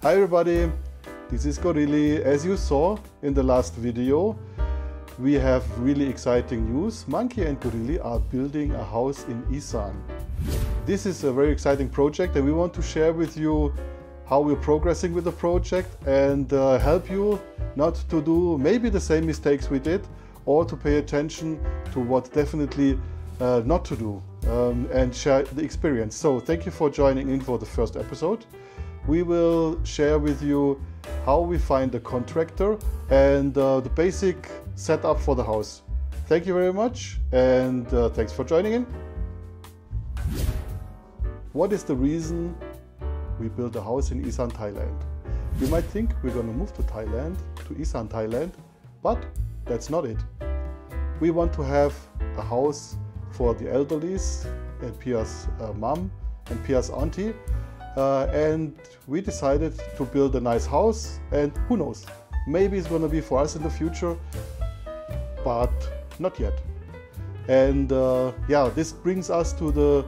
Hi everybody, this is Gorilli. As you saw in the last video, we have really exciting news. Monkey and Gorilli are building a house in Isan. This is a very exciting project and we want to share with you how we're progressing with the project and help you not to do maybe the same mistakes we did, or to pay attention to what definitely not to do, and share the experience. So thank you for joining in for the first episode. We will share with you how we find a contractor and the basic setup for the house. Thank you very much, and thanks for joining in. What is the reason we built a house in Isan, Thailand? You might think we're going to move to Thailand, to Isan, Thailand, but that's not it. We want to have a house for the elderlies and Pia's mom and Pia's auntie. And we decided to build a nice house, and who knows, maybe it's going to be for us in the future, but not yet. And yeah, this brings us to the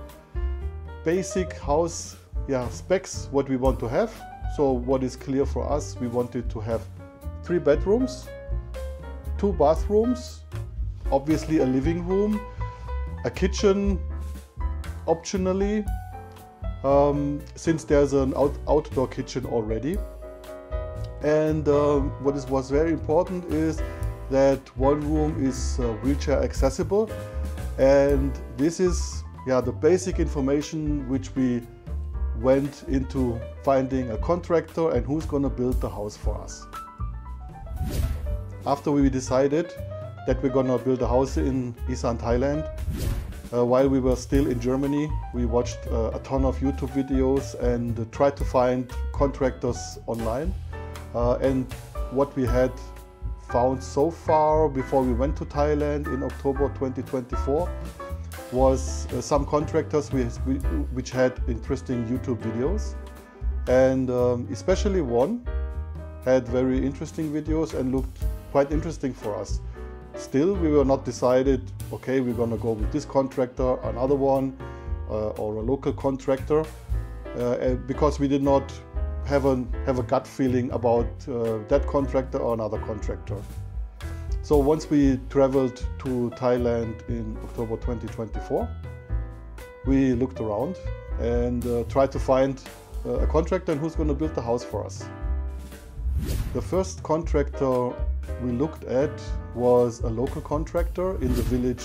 basic house specs, what we want to have. So what is clear for us, we wanted to have 3 bedrooms, 2 bathrooms, obviously a living room, a kitchen optionally, since there's an outdoor kitchen already. And what was very important is that one room is wheelchair accessible, and this is the basic information which we went into finding a contractor and who's going to build the house for us. After we decided that we're going to build a house in Isan, Thailand, while we were still in Germany, we watched a ton of YouTube videos and tried to find contractors online. And what we had found so far before we went to Thailand in October 2024 was some contractors which had interesting YouTube videos. And especially one had very interesting videos and looked quite interesting for us. Still, we were not decided, okay, we're going to go with this contractor, another one, or a local contractor, because we did not have a gut feeling about that contractor or another contractor. So once we traveled to Thailand in October 2024, we looked around and tried to find a contractor and who's going to build the house for us. The first contractor we looked at was a local contractor in the village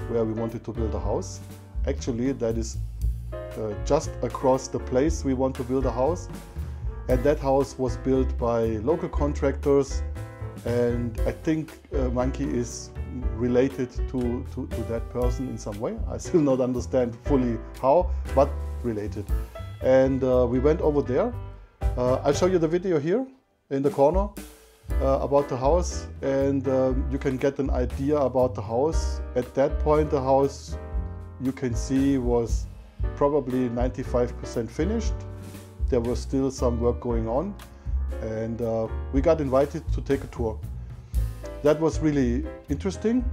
where we wanted to build a house. Actually, that is just across the place we want to build a house. And that house was built by local contractors, and I think Monkey is related to that person in some way. I still not understand fully how, but related. And we went over there. I'll show you the video here in the corner about the house, and you can get an idea about the house. At that point, the house, you can see, was probably 95% finished. There was still some work going on, and we got invited to take a tour. That was really interesting,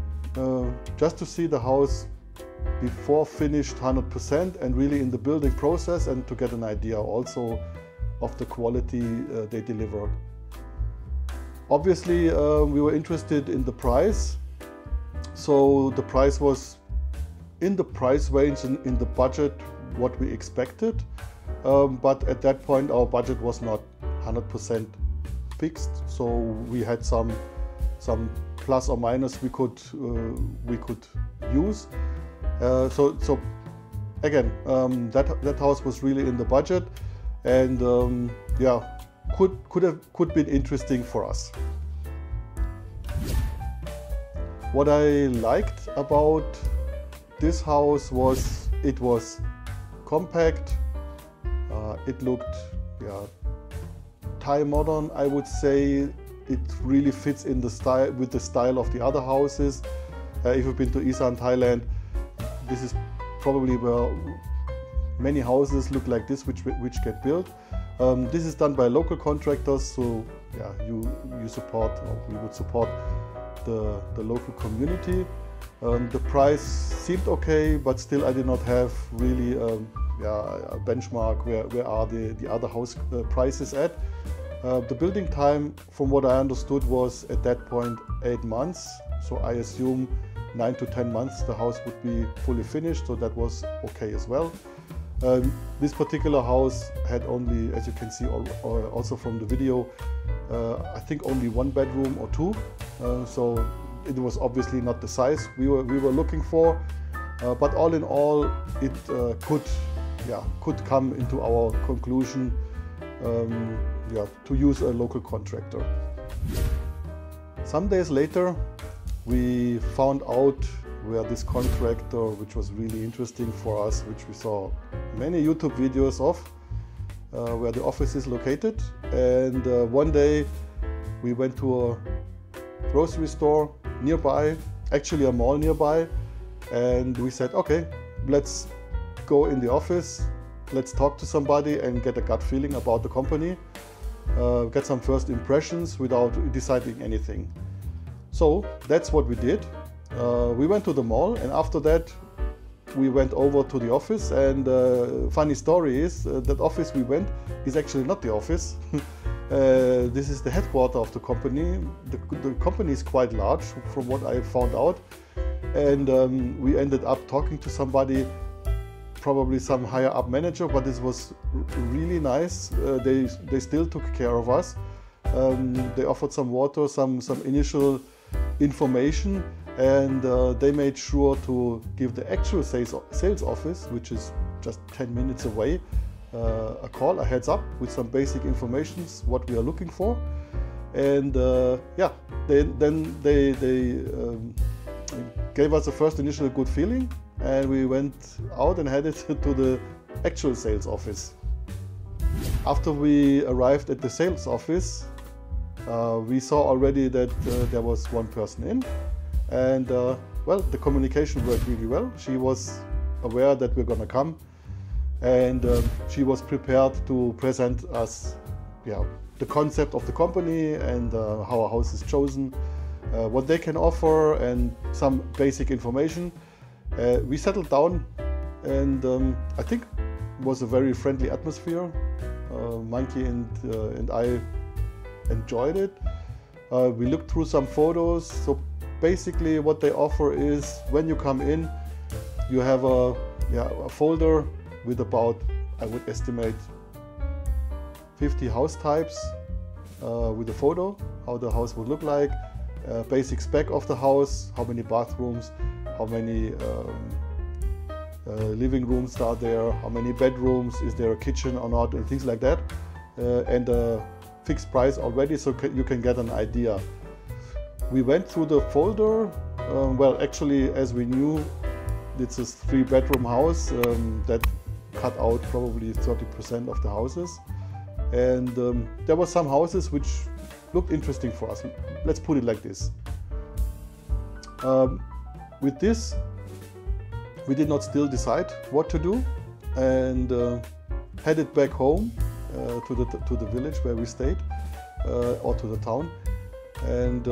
just to see the house before finished 100% and really in the building process, and to get an idea also of the quality they deliver. Obviously, we were interested in the price, so the price was in the price range and in the budget what we expected, but at that point our budget was not 100% fixed, so we had some plus or minus we could use. So again, that house was really in the budget, and yeah, could be interesting for us. What I liked about this house was it was compact. It looked Thai modern, I would say. It really fits in the style with the style of the other houses. If you've been to Isan, Thailand, this is probably where many houses look like this, which get built. This is done by local contractors, so yeah, you support, or we would support the local community. The price seemed okay, but still I did not have really a benchmark where are the other house prices at. The building time, from what I understood, was at that point 8 months. So I assume 9 to 10 months the house would be fully finished, so that was okay as well. This particular house had only, as you can see also from the video, I think only 1 bedroom or 2. So it was obviously not the size we were looking for. But all in all, it could come into our conclusion to use a local contractor. Some days later, we found out where this contractor, which was really interesting for us, which we saw many YouTube videos of, where the office is located. And one day we went to a grocery store nearby, actually a mall nearby, and we said, okay, let's go in the office, let's talk to somebody and get a gut feeling about the company, get some first impressions without deciding anything. So that's what we did. We went to the mall, and after that we went over to the office. And funny story is that office we went is actually not the office. This is the headquarters of the company. The company is quite large from what I found out. And we ended up talking to somebody, probably some higher up manager, but this was really nice. They still took care of us. They offered some water, some initial information, and they made sure to give the actual sales office, which is just 10 minutes away, a call, a heads up with some basic information, what we are looking for. And then they gave us a first initial good feeling, and we went out and headed to the actual sales office. After we arrived at the sales office, we saw already that there was 1 person in, and well, the communication worked really well. She was aware that we're gonna come, and she was prepared to present us the concept of the company and how a house is chosen, what they can offer, and some basic information. We settled down, and I think it was a very friendly atmosphere. Monkey and I enjoyed it. We looked through some photos. So basically what they offer is, when you come in, you have a folder with about, I would estimate, 50 house types with a photo, how the house would look like, basic spec of the house, how many bathrooms, how many living rooms are there, how many bedrooms, is there a kitchen or not, and things like that, and a fixed price already, so you can get an idea. We went through the folder. Well, actually, as we knew, it's a 3-bedroom house that cut out probably 30% of the houses, and there were some houses which looked interesting for us. Let's put it like this. With this, we did not still decide what to do, and headed back home to the village where we stayed, or to the town, and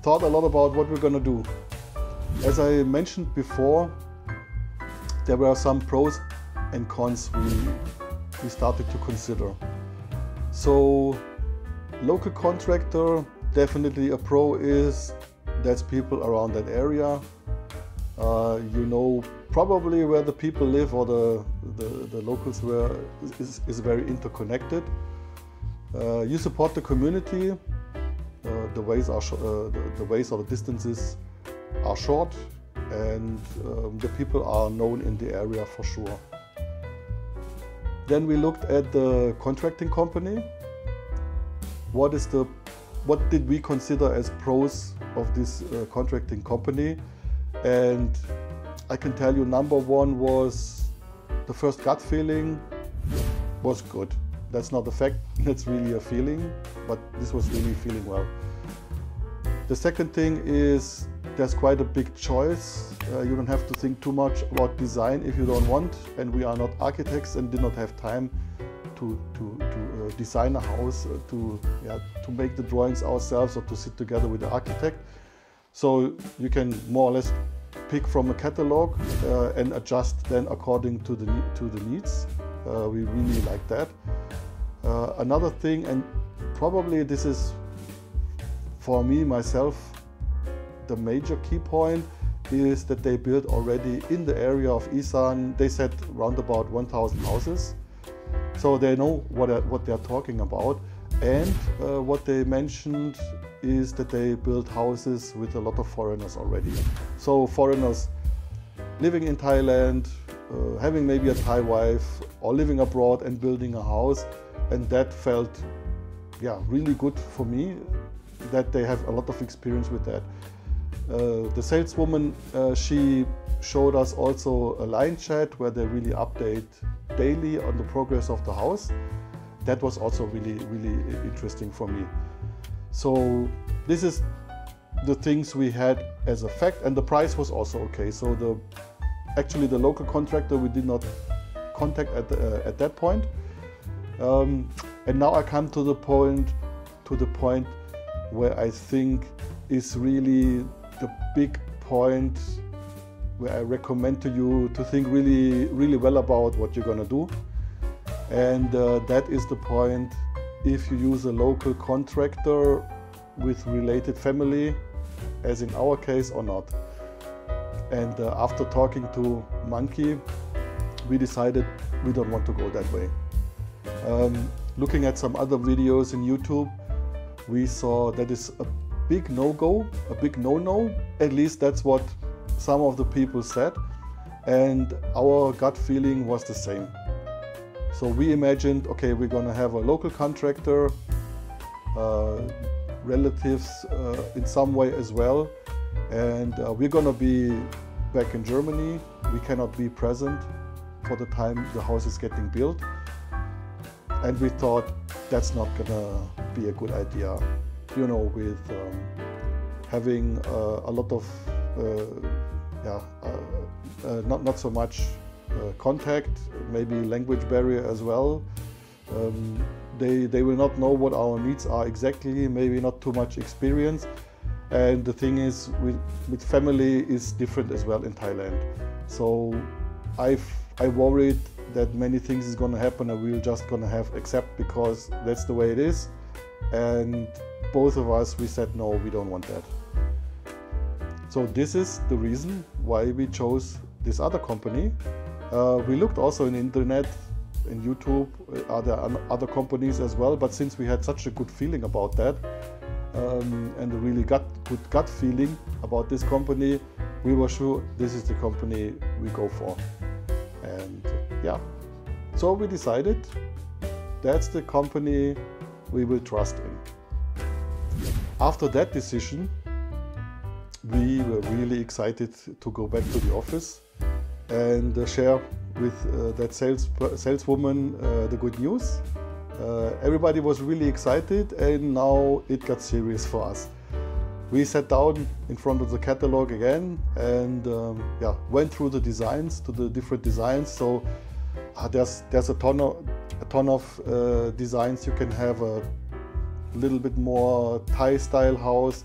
thought a lot about what we're gonna do. As I mentioned before, there were some pros and cons we started to consider. So, local contractor, definitely a pro is there's people around that area. You know probably where the people live, or the locals is very interconnected. You support the community. The ways or the distances are short, and the people are known in the area for sure. Then we looked at the contracting company. What did we consider as pros of this contracting company? And I can tell you, number 1 was the first gut feeling was good. That's not a fact, that's really a feeling, but this was really feeling well. The second thing is there's quite a big choice. You don't have to think too much about design if you don't want, and we are not architects and did not have time to design a house, to make the drawings ourselves, or to sit together with the architect. So you can more or less pick from a catalog and adjust then according to the needs. We really like that. Another thing, and probably this is, for me, myself, the major key point is that they built already in the area of Isan, they said around about 1,000 houses. So they know what they're talking about. And what they mentioned is that they built houses with a lot of foreigners already. So foreigners living in Thailand, having maybe a Thai wife, or living abroad and building a house. And that felt, yeah, really good for me, that they have a lot of experience with that. The saleswoman, she showed us also a line chat where they really update daily on the progress of the house. That was also really interesting for me. So this is the things we had as a fact, and the price was also okay. So actually the local contractor we did not contact at that point. And now I come to the point where I think is really the big point where I recommend to you to think really well about what you're gonna do. And that is the point if you use a local contractor with related family, as in our case, or not. And after talking to Monkey, we decided we don't want to go that way. Looking at some other videos in YouTube, we saw that is a big no-go, a big no-no. At least that's what some of the people said. And our gut feeling was the same. So we imagined, okay, we're gonna have a local contractor, relatives in some way as well. And we're gonna be back in Germany. We cannot be present for the time the house is getting built. And we thought that's not gonna be a good idea, you know, with having a lot of, not so much contact, maybe language barrier as well. They will not know what our needs are exactly, maybe not too much experience. And the thing is, with family is different as well in Thailand. So I worried that many things is gonna happen and we're just gonna have accept because that's the way it is. And both of us, we said, no, we don't want that. So this is the reason why we chose this other company. We looked also in the internet, in YouTube, are there other companies as well, but since we had such a good feeling about that, and a really good gut feeling about this company, we were sure this is the company we go for. And yeah, so we decided that's the company we will trust in. After that decision, we were really excited to go back to the office and share with that saleswoman the good news. Everybody was really excited, and now it got serious for us. We sat down in front of the catalog again and went through the designs, to the different designs. So there's a ton of designs. You can have a little bit more Thai style house.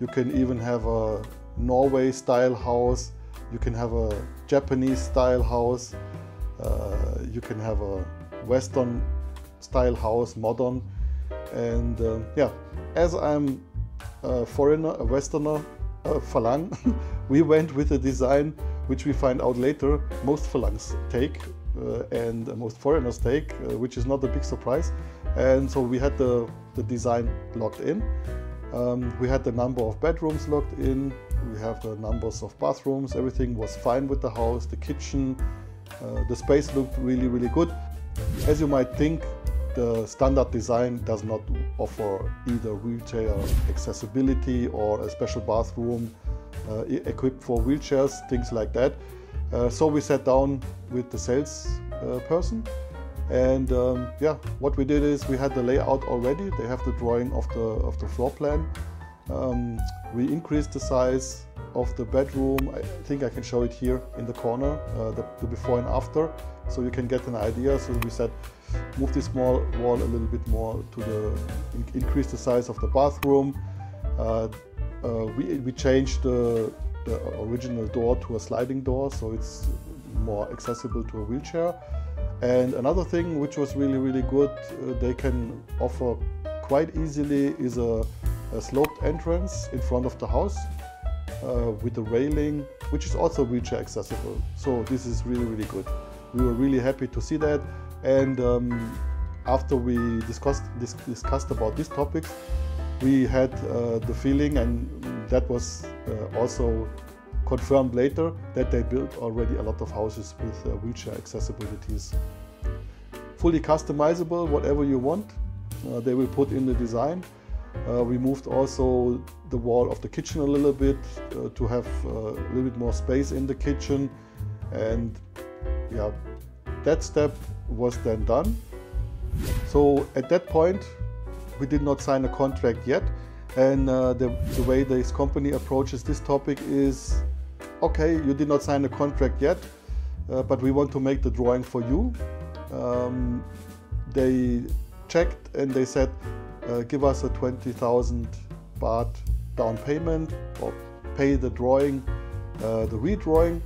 You can even have a Norway style house. You can have a Japanese style house. You can have a Western style house, modern. And as I'm a foreigner, a Westerner, Falang, we went with a design which we find out later most Falangs take and most foreigners take, which is not a big surprise. And so we had the design locked in. We had the number of bedrooms locked in. We have the numbers of bathrooms. Everything was fine with the house, the kitchen. The space looked really good. As you might think, the standard design does not offer either wheelchair accessibility or a special bathroom equipped for wheelchairs, things like that. So we sat down with the sales person, and what we did is we had the layout already. They have the drawing of the floor plan. We increased the size of the bedroom. I think I can show it here in the corner, the before and after, so you can get an idea. So we said, move this small wall a little bit more to increase the size of the bathroom. We changed the original door to a sliding door, so it's more accessible to a wheelchair. And another thing which was really good, they can offer quite easily is a sloped entrance in front of the house with a railing, which is also wheelchair accessible. So this is really, really good. We were really happy to see that. And after we discussed about these topics, we had the feeling, and that was also confirmed later, that they built already a lot of houses with wheelchair accessibilities. Fully customizable, whatever you want, they will put in the design. We moved also the wall of the kitchen a little bit to have a little bit more space in the kitchen, and yeah, that step was then done. So at that point we did not sign a contract yet, and the way this company approaches this topic is, okay, you did not sign a contract yet, but we want to make the drawing for you. They checked and they said, give us a 20,000 baht down payment, or pay the drawing, the redrawing.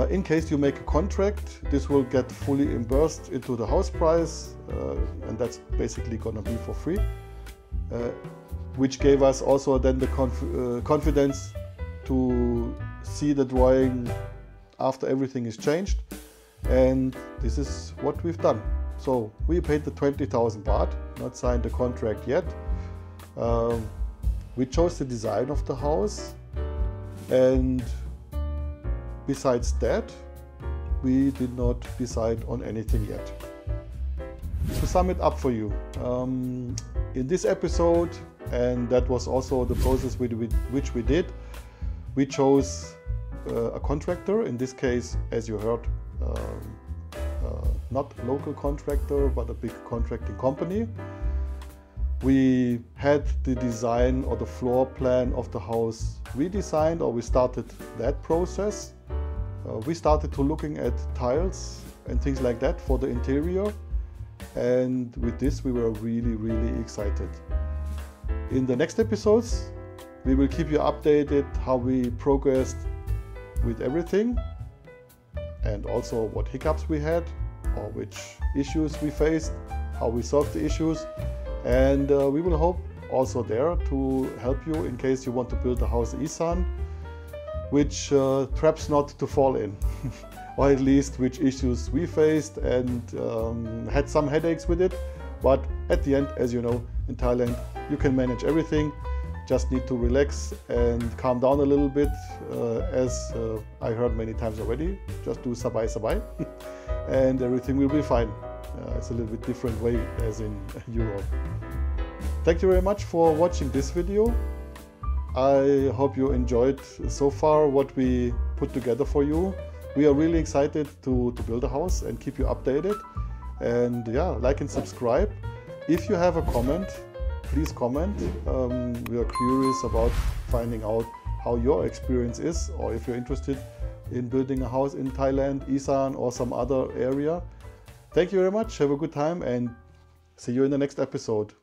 In case you make a contract, this will get fully reimbursed into the house price, and that's basically gonna be for free, which gave us also then the confidence to see the drawing after everything is changed, and this is what we've done. So we paid the 20,000 baht, not signed the contract yet. We chose the design of the house, and besides that, we did not decide on anything yet. To sum it up for you, in this episode, and that was also the process which we did, we chose a contractor, in this case, as you heard, not a local contractor, but a big contracting company. We had the design or the floor plan of the house redesigned, or we started that process. We started to looking at tiles and things like that for the interior, and with this we were really, really excited. In the next episodes we will keep you updated how we progressed with everything, and also what hiccups we had or which issues we faced, how we solved the issues, and we will hope also there to help you in case you want to build a house Isan, which traps not to fall in, or at least which issues we faced and had some headaches with it. But at the end, as you know, in Thailand you can manage everything. Just need to relax and calm down a little bit, as I heard many times already. Just do sabai sabai and everything will be fine. It's a little bit different way as in Europe. Thank you very much for watching this video. I hope you enjoyed so far what we put together for you. We are really excited to build a house and keep you updated. And yeah, like and subscribe. If you have a comment, please comment. We are curious about finding out how your experience is, or if you're interested in building a house in Thailand, Isan, or some other area. Thank you very much. Have a good time and see you in the next episode.